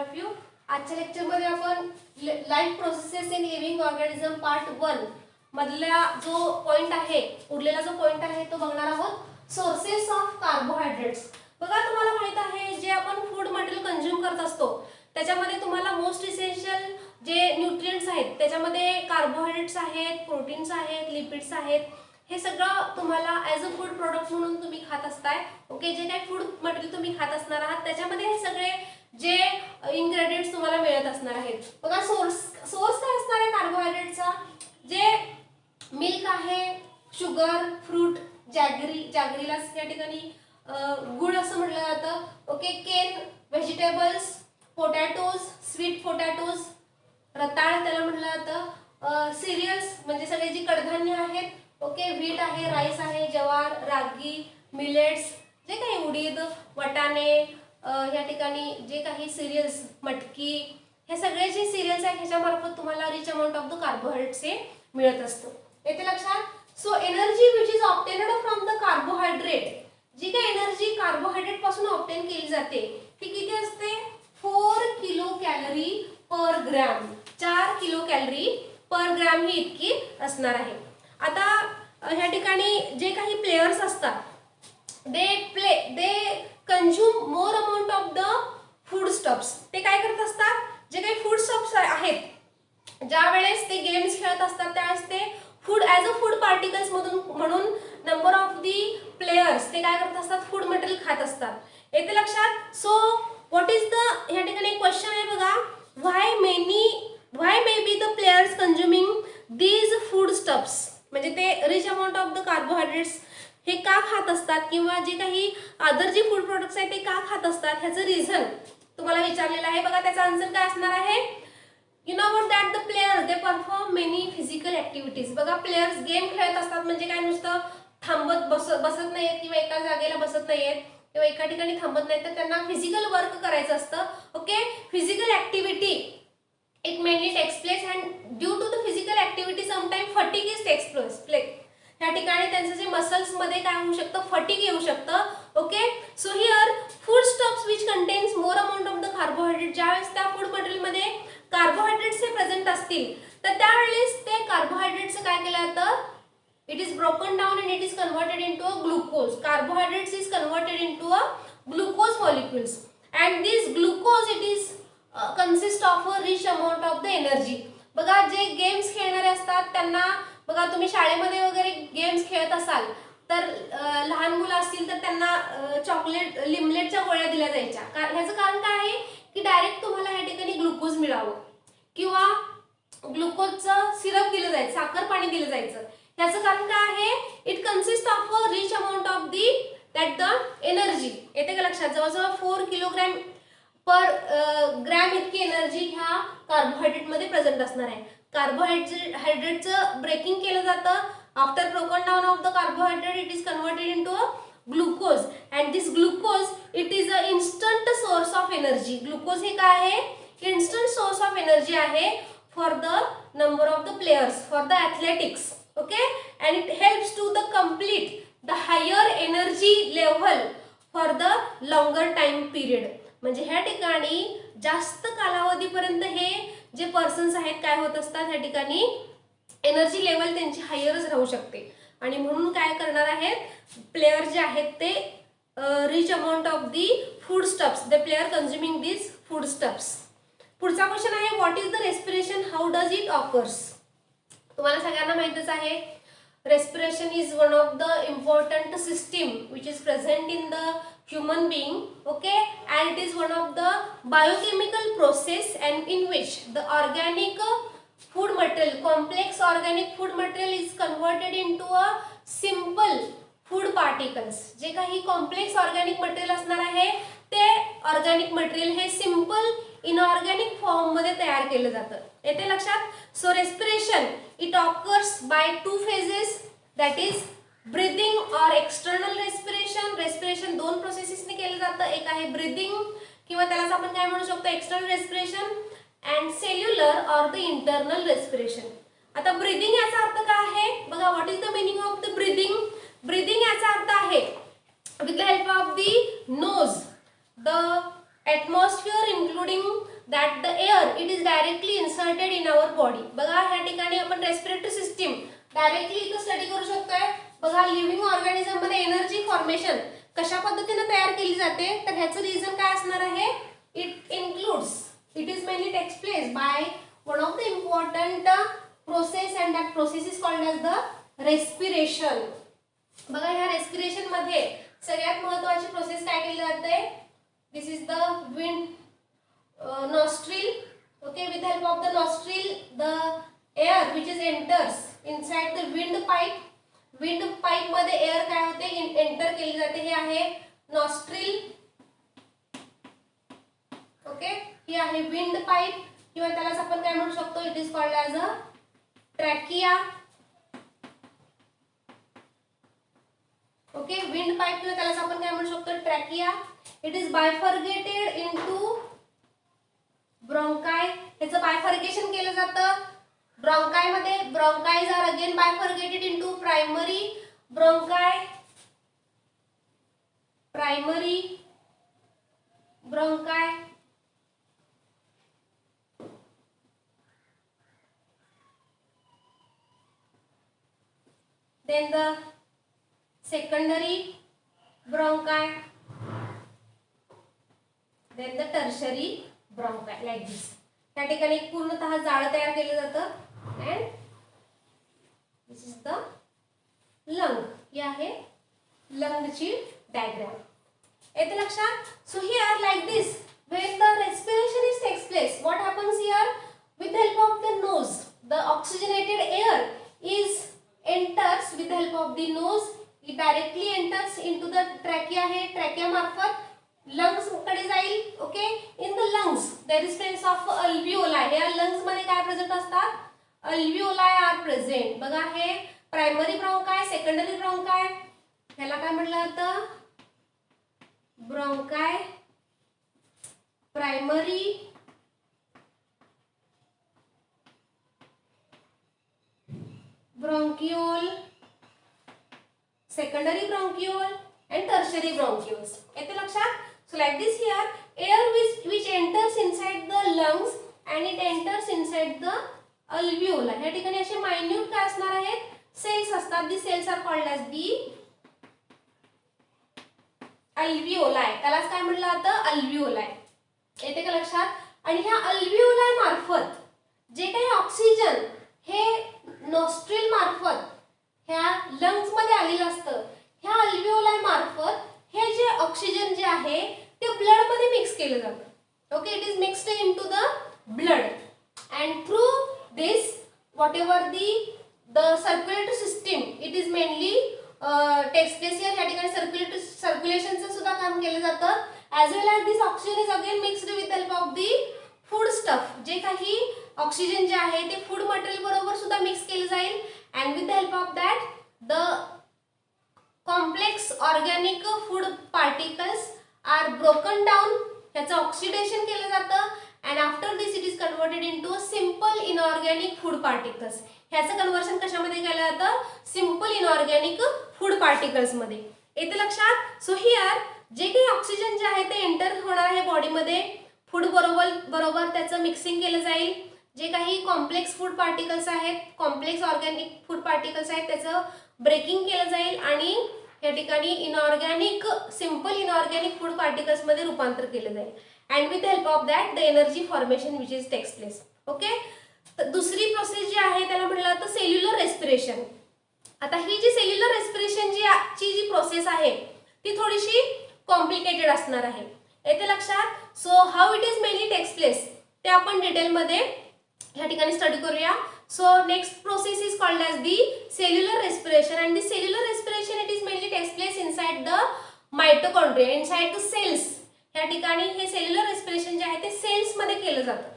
Of you. आजच्या लेक्चरमध्ये आपण life processes in living organism part 1 मधला जो पॉइंट आहे, उरलेला जो पॉइंट आहे तो बघणार आहोत. Sources of carbohydrates. बघा, तुम्हाला माहित आहे जे आपण फूड मटेरियल कंझ्युम करत असतो त्याच्यामध्ये तुम्हाला मोस्ट इसेन्शियल जे न्यूट्रिएंट्स आहेत त्याच्यामध्ये कार्बोहायड्रेट्स आहेत, प्रोटीन्स आहेत, लिपिड्स आहेत. हे सगळं तुम्हाला ॲज अ फूड प्रोडक्ट म्हणून तुम्ही खात असताय. ओके, जे काही फूड मटेरियल तुम्ही खात असणार आहात त्याच्यामध्ये हे सगळे जे इन्ग्रेडियंट्स तुम्हाला मिळत असणार आहेत. बघा, सोर्स काय असणार आहे कार्बोहायड्रेटचा? जे मिल्क आहे, शुगर, फ्रूट, जॅगरीला या ठिकाणी गुळ असं म्हटलं जातं. ओके, केन, व्हेजिटेबल्स, पोटॅटोज, स्वीट पोटॅटोज, रताळ त्याला म्हटलं जातं. सिरियल्स म्हणजे सगळे जी कडधान्य आहेत. ओके, व्हीट आहे, राईस आहे, ज्वार, रागी, मिलेट्स, जे काही उडीद, वाटाणे, या ठिकाणी जे काही सिरियल्स, मटकी, हे सगळे जे सिरियल्स आहेत ह्याच्यामार्फत तुम्हाला rich amount of the carbohydrates हे मिळत असतं. येते लक्षात? So energy which is obtained from the carbohydrate, जी काही एनर्जी कार्बोहायड्रेट पासून ऑब्टेन केली जाते ती किती असते? 4 kilo calorie per gram. 4 kilo calorie per gram ही इतकी असणार आहे. आता ह्या ठिकाणी जे काही प्लेयर्स असतात they consume more amount of the food stuffs. ते काय करत असतात? जे काही फूड स्टफ्स आहेत ज्या वेळेस ते गेम्स खेळत असतात त्यावेळेस ते food as a food particles म्हणून नंबर ऑफ दी प्लेयर्स ते काय करत असतात? फूड मटेरियल खात असतात. येते लक्षात? सो व्हॉट इज द, ह्या ठिकाणी एक क्वेश्चन आहे बघा, why may be the players consuming these food stuffs, म्हणजे ते rich amount of the carbohydrates हे का खात असतात किंवा जे काही अदर जे फूड प्रोडक्ट्स आहेत ते का खात असतात ह्याचं रिझन तुम्हाला विचारलेलं आहे. बघा, त्याचा आन्सर काय असणार आहे? You know about that the players they perform many physical activities. बघा, प्लेयर्स गेम खेळत असतात म्हणजे काय नुसतं थांबत बसत नाहीयेत किंवा एका जागेला बसत नाहीयेत किंवा एका ठिकाणी थांबत नाहीत, तर त्यांना फिजिकल वर्क करायचं असतं. Okay, physical activity it mainly takes place and due to the physical activity sometime fatigue is takes place. ह्या ठिकाणी त्यांचं जे मसल्स मध्ये काय होऊ शकतं? फटिग येऊ शकतं. Okay, so here food stuffs which contains more amount of the carbohydrate, ज्यावेळेस त्या फूड मटेरियल मध्ये कार्बोहायड्रेट्स हे प्रेझेंट असतील तर त्यावेळेस ते कार्बोहायड्रेट्स काय केलं जातं? It is broken down and it is converted into a glucose. Carbohydrates is converted into a glucose molecules, and this glucose it is consist of a rich amount of the energy. बघा, जे games खेळणारे असतात त्यांना बघा, तुम्ही शाळेमध्ये वगैरे games खेळत असाल तर लहान मुलं असतील तर त्यांना चॉकलेट लिमलेटच्या गोळ्या दिल्या जायच्या. ह्याचं कारण काय आहे की डायरेक्ट तुम्हाला या ठिकाणी ग्लुकोज मिळावं किंवा ग्लुकोजचं सिरप दिलं जायचं, साखर पाणी दिलं जायचं. याचं कारण काय आहे? It consist of a rich amount of the that the energy. येते का लक्षात? जवळजवळ 4 किलोग्रॅम पर ग्रॅम इतकी एनर्जी ह्या कार्बोहायड्रेट मध्ये प्रेझेंट असणार आहे. कार्बोहायड्रेटचं ब्रेकिंग केलं जातं. After broken down of the carbohydrate it is converted into a glucose and this glucose it is a instant source of energy. Glucose हे काय आहे? इन्स्टंट सोर्स ऑफ एनर्जी आहे for the number of the players, for the athletics. Okay, and it helps to the complete the higher energy level for the longer time period. म्हणजे ह्या ठिकाणी जास्त कालावधीपर्यंत हे जे पर्सन्स आहेत काय होत असतात, ह्या ठिकाणी एनर्जी लेवल त्यांची हायरच राहू शकते आणि म्हणून काय करणार आहेत प्लेयर जे आहेत ते rich amount of the food stuffs, the player consuming these food stuffs. पुढचा क्वेश्चन आहे, what is the respiration, how does it occurs. तुम्हाला सगळ्यांना माहितच आहे respiration is one of the important system which is present in the human being. Okay, and it is one of the biochemical process and in which the organic food material, complex organic food material is converted into a simple food particles. जे काही complex organic material असणार आहे ते organic material हे simple inorganic form मध्ये तयार केलं जातं. येते लक्षात? So respiration it occurs by 2 phases, that is breathing और एक्सटर्नल रेस्पिरेशन. रेस्पिरेशन 2 प्रोसेसेसने केलं जातं. एक आहे ब्रीदिंग किंवा त्यालाच आपण काय म्हणू शकतो एक्सटर्नल रेस्पिरेशन, अँड सेल्युलर और द इंटरनल रेस्पिरेशन. आता ब्रीदिंग याचा अर्थ काय आहे बघा, what is the meaning of the breathing. Breathing याचा अर्थ आहे with the help of the nose the atmosphere including that the air it is directly inserted in our body. बघा ह्या ठिकाणी आपण रेस्पिरेटरी सिस्टीम डायरेक्टली इथं स्टडी करू शकतोय. बघा लिव्हिंग ऑर्गॅनिझम मध्ये एनर्जी फॉर्मेशन कशा पद्धतीने तयार केली जाते, तर ह्याचं रिझन काय असणार आहे? It includes, it is mainly takes place by one of the important process and that process is called as the respiration. बघा ह्या रेस्पिरेशन मध्ये सगळ्यात महत्त्वाची प्रोसेस काय केली जाते? This is the wind nostril. Okay, with the help of the nostril the air which is enters inside the wind pipe. Wind pipe मध्ये air काय होते? एंटर केली जाते. हे आहे nostril. ओके, ही आहे विंड पाईप किंवा त्यालाच आपण काय म्हणू शकतो? It is called as a trachea. Okay, wind pipe किंवा त्यालाच आपण काय म्हणू शकतो? Trachea. It is bifurcated into bronchi. याचं बायफर्गेशन केलं जातं ब्रॉन्काय मध्ये. Bronchi are again bifurcated into primary bronchi, primary bronchi, then the secondary bronchi, then the tertiary bronchi, like this. त्या ठिकाणी पूर्णतः जाळं तयार केलं जातं and this is the lung. ही आहे लंगची डायग्राम. येते लक्षात? So here like this when the respiration is takes place, what happens here? With the help of the nose the oxygenated air is enters with the help of the nose. It directly enters into the trachea. है trachea मार्फत lungs कडे जाईल. Okay, in the lungs there is presence of alveoli. या lungs मध्ये काय present असतात? alveoli are present. बघा हे प्रायमरी ब्रॉन्काय, सेकंडरी ब्रॉन्काय. ह्याला काय म्हटलं जातं? ब्रॉन्काय, primary, bronchiole, secondary bronchiole and tertiary bronchioles. येते लक्षात? So like this here, air which enters inside the lungs and it enters inside the alveoli. या ठिकाणी असे minute काय असणार आहेत? Cells असतात. The cells are called as the alveoli. त्यालाच काय म्हटलं जातं? alveoli. येते का लक्षात? आणि ह्या alveoli मार्फत जे काही ऑक्सिजन हे नॉस्ट्रिल मार्फत ह्या लंग्स मध्ये आलेलं असतं. ह्या अल्व्हिओलाई मार्फत हे जे ऑक्सिजन जे आहे ते ब्लड मध्ये मिक्स केलं जातं. Okay, it is mixed into the blood and through this whatever the circulatory system it is mainly takes place here. या ठिकाणी सर्क्युलेशनचं सुद्धा काम केलं जातं. As well as this oxygen is again mixed with help of the food stuff. जे काही oxygen जे आहे ते फूड मटेरियल बरोबर सुद्धा मिक्स केलं जाईल and with the help of that the complex organic food particles are broken down. त्याचं ऑक्सिडेशन केलं जातं and after this it is converted into simple inorganic food particles. ह्याचं कन्वर्शन कशामध्ये केलं जातं? सिंपल इनऑर्गॅनिक फूड पार्टिकल्स मध्ये. येते लक्षात? सो हियर जे काही ऑक्सिजन जे आहे ते एंटर होणार आहे बॉडीमध्ये. फूड बरोबर त्याचं मिक्सिंग केलं जाईल. जे काही कॉम्प्लेक्स फूड पार्टिकल्स आहेत, कॉम्प्लेक्स ऑर्गॅनिक फूड पार्टिकल्स आहेत, त्याचं ब्रेकिंग केलं जाईल आणि या ठिकाणी inorganic simple inorganic food particles मध्ये रूपांतर केलं जाईल and with help of that the energy formation which is takes place. Okay, तर दुसरी प्रोसेस जी आहे त्याला म्हटलं जातं सेल्युलर रेस्पिरेशन. आता ही जी सेल्युलर रेस्पिरेशन जी प्रोसेस आहे ती थोडीशी कॉम्प्लिकेटेड असणार आहे. येते लक्षात? So how it is mainly takes place ते आपण डिटेलमध्ये या ठिकाणी स्टडी करूया. So next process is called as the cellular respiration and the cellular respiration it is mainly takes place inside the mitochondria, inside the cells. या ठिकाणी हे cellular respiration जे आहे ते सेल्स मध्ये केलं जातं.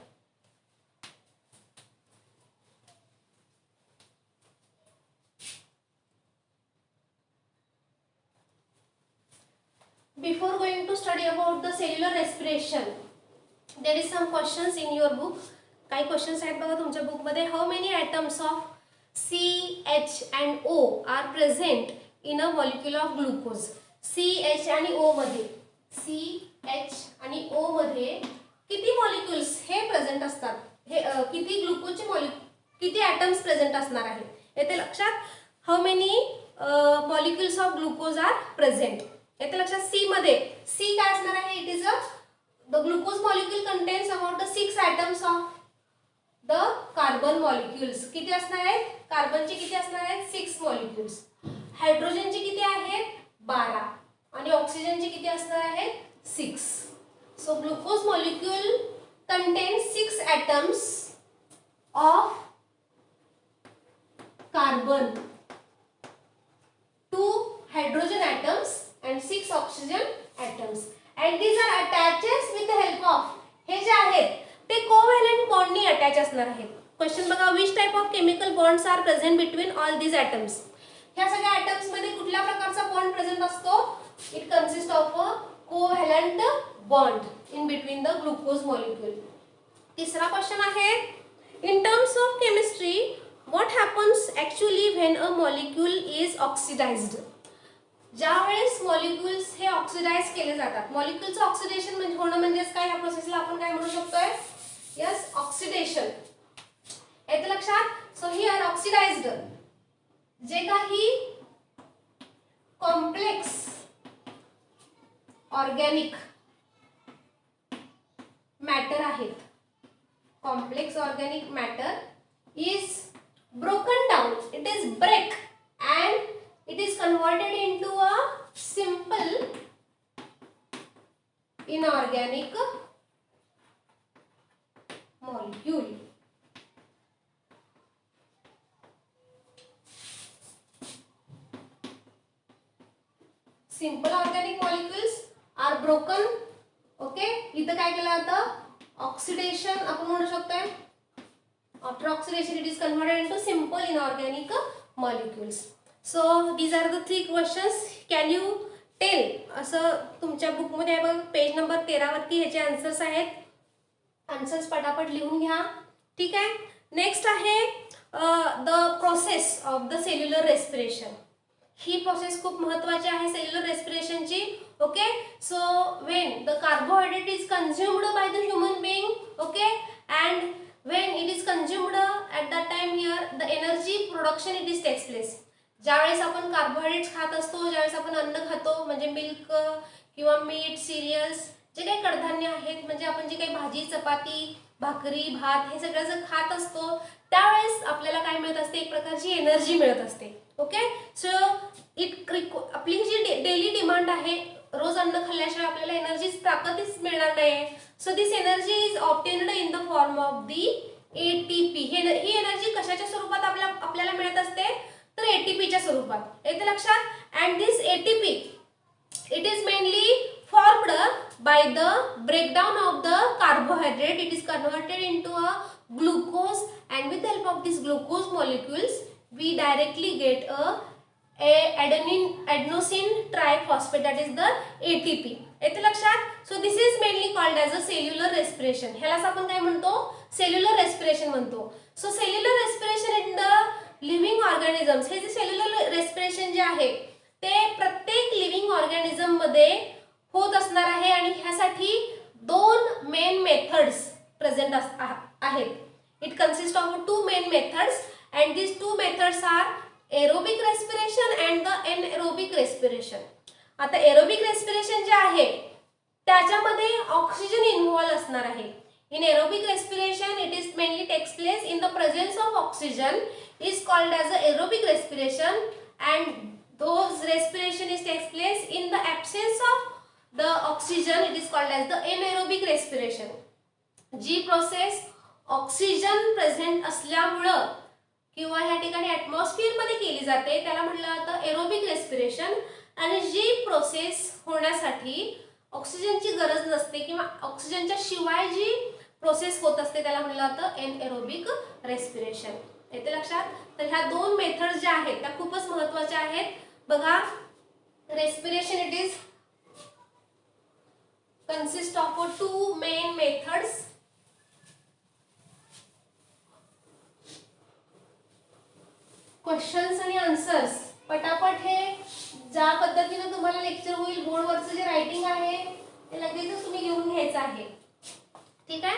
Before going to study about the cellular respiration, there is some questions in your book. काही क्वेश्चन्स आहेत बघा तुमच्या बुक मध्ये. How many atoms of CH and O are present in a molecule of glucose. CH आणि O मध्ये, CH आणि O मध्ये किती molecules contains about the 6 atoms of the carbon molecules. किती असणार आहेत? कार्बनचे किती असणार आहेत? 6 molecules. हायड्रोजनचे किती आहेत? 12 आणि ऑक्सिजनचे किती असणार आहेत? 6. So glucose molecule contains 6 atoms of carbon, 2 hydrogen atoms and 6 oxygen atoms, and these are attached with the help of, हे जे आहेत ते कोव्हॅलेंट बॉन्डनी अटॅच असणार आहेत. क्वेश्चन बघा, which type of chemical bonds are present between all these atoms? ह्या सगळ्या atoms मध्ये कुठल्या प्रकारचा बॉन्ड प्रेझेंट असतो? It consists of a covalent bond in between the glucose molecule. तिसरा क्वेश्चन आहे, in terms of chemistry what happens actually when a molecule is oxidized? ज्यावेळेस molecules हे ऑक्सिडाइज केले जातात, मॉलिक्युलचं ऑक्सिडेशन म्हणजे होणं म्हणजेच काय, ह्या प्रोसेसला आपण काय म्हणू शकतोय? Yes, oxidation. येतं लक्षात? सो हिअर ऑक्सिडाइज्ड जे काही कॉम्प्लेक्स ऑर्गॅनिक मॅटर आहेत, complex organic matter is broken down, it is break and it is converted into a simple inorganic molecule. Simple organic molecules are broken. Okay, इथं काय केलं जातं? Oxidation आपण म्हणू शकतोय. After oxidation it is converted into simple inorganic molecules. So these are the 3 questions. Can you tell, असं तुमच्या book मध्ये आहे बघ, पेज नंबर 13 वरती ह्याचे आन्सर्स आहेत. आन्सर्स पटापट लिहून घ्या. ठीक आहे. नेक्स्ट आहे the process of the cellular respiration. ही प्रोसेस खूप महत्त्वाची आहे सेल्युलर रेस्पिरेशनची. Okay, so when the carbohydrate is consumed by the human being, okay, and when it is consumed at that time here the energy production it is takes place. ज्यावेळेस आपण carbohydrates खात असतो, ज्यावेळेस आपण अन्न खातो म्हणजे मिल्क किंवा मीट, सिरियल्स, जे काही कडधान्य आहेत, म्हणजे आपण जी काही भाजी, चपाती, भाकरी, भात हे सगळं जर खात असतो त्यावेळेस आपल्याला काय मिळत असते? एक प्रकारची एनर्जी मिळत असते. ओके, सो आपली जी डेली डिमांड आहे, रोज अन्न खाल्ल्याशिवाय आपल्याला एनर्जीच ताकदच मिळणार नाही. So this energy is obtained in the form of the ATP. He energy कशाच्या स्वरूपात आपल्याला मिळत असते? तर एटीपीच्या स्वरूपात. येते लक्षात? And this ATP it is mainly formed by the breakdown of the carbohydrate. It is converted into a glucose and with the help of this glucose molecules we directly get a adenosine triphosphate, that is the ATP. येते लक्षात? So this is mainly called as a cellular respiration. ह्यालाच आपण काय म्हणतो? Cellular respiration म्हणतो. So cellular respiration in the living organisms, हे जे cellular respiration जे आहे ते प्रत्येक लिव्हिंग ऑर्गॅनिझम मध्ये होत असणार आहे आणि ह्यासाठी 2 मेन मेथड्स प्रेझेंट आहेत. It consist of 2 main methods and these 2 methods are aerobic respiration and the anaerobic respiration. आता एरोबिक रेस्पिरेशन जे आहे त्याच्यामध्ये ऑक्सिजन इन्व्हॉल्व असणार आहे. In aerobic respiration it is mainly takes place in the presence of oxygen is called as a aerobic respiration and those respiration is takes place in the absence of the oxygen it is called as the anaerobic respiration. जी process oxygen present असल्यामुळं किंवा ह्या ठिकाणी atmosphere मध्ये केली जाते त्याला म्हटलं जातं एरोबिक रेस्पिरेशन. आणि जी प्रोसेस होण्यासाठी ऑक्सिजनची गरज नसते किंवा ऑक्सिजनच्या शिवाय जी प्रोसेस होत असते त्याला म्हटलं जातं एनएरोबिक रेस्पिरेशन. येते लक्षात? तर ह्या 2 मेथड्स ज्या आहेत त्या खूपच महत्त्वाच्या आहेत. बघा, respiration it is consist of 2 main methods. Questions आणि आन्सर्स पटापट हे ज्या पद्धतीने तुम्हाला लेक्चर होईल बोर्डवरचं जे रायटिंग आहे ते लगेचच तुम्ही लिहून घ्यायचं आहे. ठीक आहे?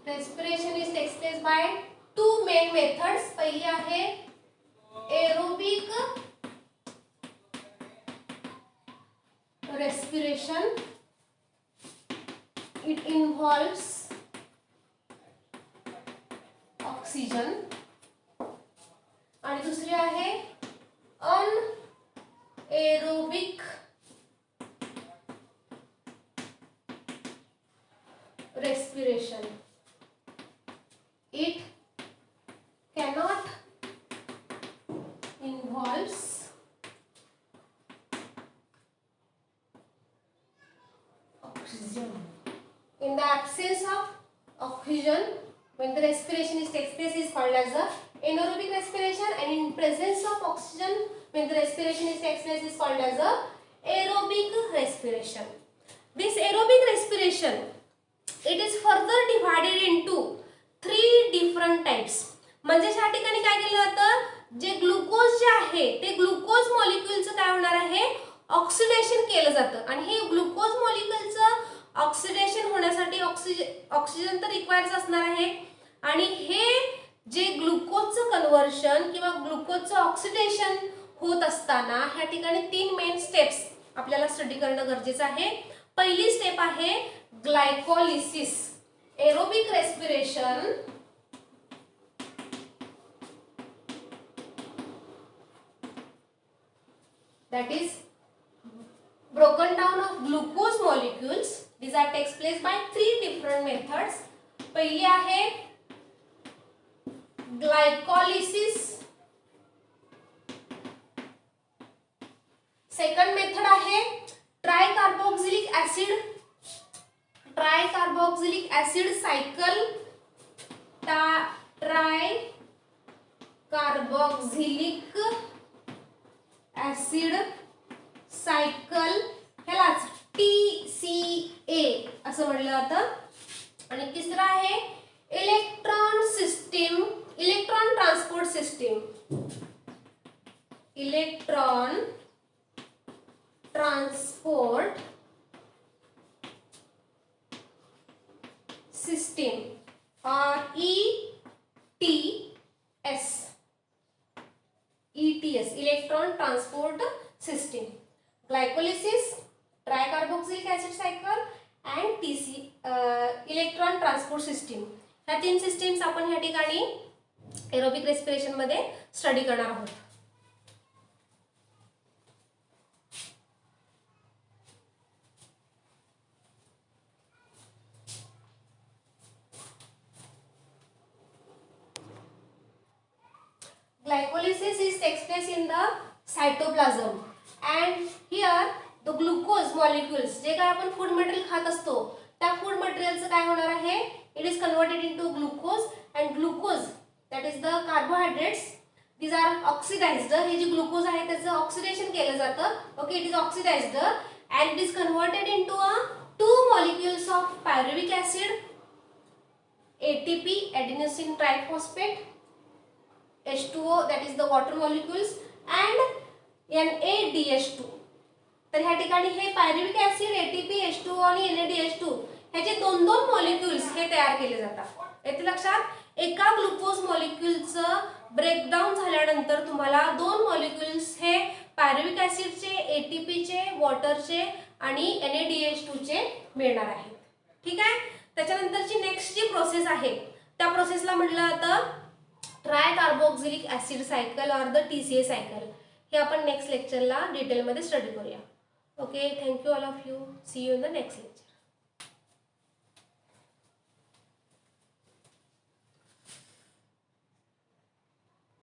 Respiration is takes place by 2 main methods. पहिली आहे aerobic respiration. It involves oxygen. आणि दुसरी आहे anaerobic respiration. It cannot involves oxygen. In the absence of oxygen, when the respiration takes place, is called as a anaerobic respiration, and in presence of oxygen, when the respiration takes place, is called as a aerobic respiration. This aerobic respiration, it is further divided into 3 different types. म्हणजे या ठिकाणी काय केलं जातं, जे glucose जे आहे ते ग्लुकोज मॉलिक्यूलचं काय होणार आहे, ऑक्सिडेशन केलं जातं. आणि हे ग्लुकोज मॉलिक्यूलचं ऑक्सिडेशन होण्यासाठी ऑक्सिजन तर रिक्वायर्स असणार आहे. आणि हे जे ग्लुकोजचं कन्व्हर्शन किंवा ग्लुकोजचं ऑक्सिडेशन होत असताना ह्या ठिकाणी 3 मेन स्टेप्स आपल्याला स्टडी करणं गरजेचं आहे. पहिली स्टेप आहे glycolysis, aerobic respiration. That is broken down of glucose molecules. These are takes place by 3 different methods. पहिली आहे ग्लायकोलिसिस. सेकंड मेथड आहे ट्रायकार्बोक्सिलिक ऍसिड सायकल. ट्रायकार्बोक्सिलिक ऍसिड सायकल, ह्यालाच TCA असं म्हटलं जातं. आणि तिसरा आहे electron transport system or ETS, electron transport system. Glycolysis, tricarboxylic acid cycle and electron transport system. ह्या 3 सिस्टीम्स आपण ह्या ठिकाणी एरोबिक रेस्पिरेशन मध्ये स्टडी करणार आहोत. Glycolysis takes place in the cytoplasm, and here the glucose molecules, जे काय आपण फूड मटेरियल खात असतो त्या फूड मटेरियलचं काय होणार आहे, it is converted into glucose, and glucose that is the carbohydrates, these are oxidised. हे जे ग्लुकोज आहे त्याचं ऑक्सिडेशन केलं जातं. Okay, it is oxidised and it is converted into 2 molecules of pyruvic acid, ATP, adenosine triphosphate, H2O, that is the water molecules, and NADH2. तर ह्या ठिकाणी हे पायरुविक ऍसिड, ATP, H2O आणि NADH2 ह्याचे 2 मॉलिक्युल्स हे तयार केले जातात. येथे लक्षात, एका ग्लुकोज मॉलिक्युलचं ब्रेकडाऊन झाल्यानंतर तुम्हाला 2 मॉलिक्युल्स हे पायरुविक ऍसिडचे, ATPचे, वॉटरचे आणि NADH2चे मिळणार आहेत. ठीक आहे. त्याच्यानंतरची नेक्स्ट जी प्रोसेस आहे त्या प्रोसेसला म्हटलं जातं ट्रायकार्बोक्सिलिक ऍसिड सायकल और द TCA सायकल. हे आपण नेक्स्ट लेक्चरला डिटेलमध्ये स्टडी करूया. Okay, thank you all of you. See you in the next lecture.